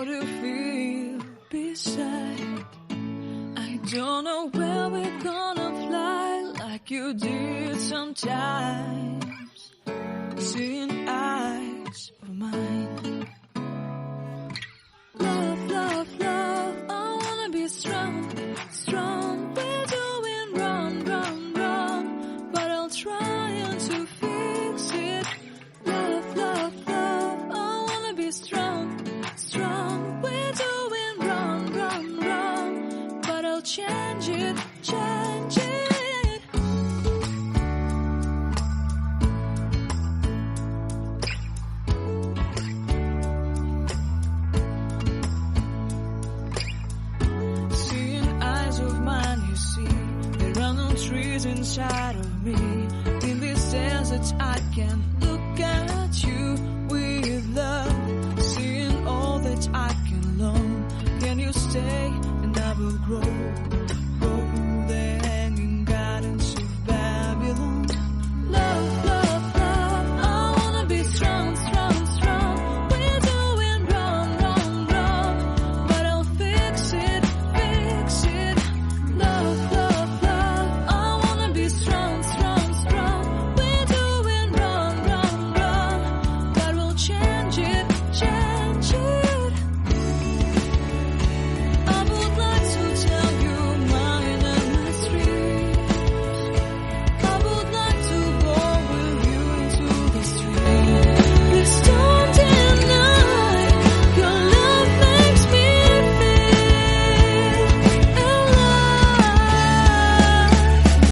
how to feel beside. I don't know where we're gonna fly like you did sometimes. Seeing eyes of mine. Love, love, love, I wanna be strong, strong. We're doing wrong, wrong, wrong, but I'll try to fix it. Love, love, love, I wanna be strong, strong. We're doing wrong, wrong, wrong, but I'll change it, change it. Trees inside of me. In this desert I can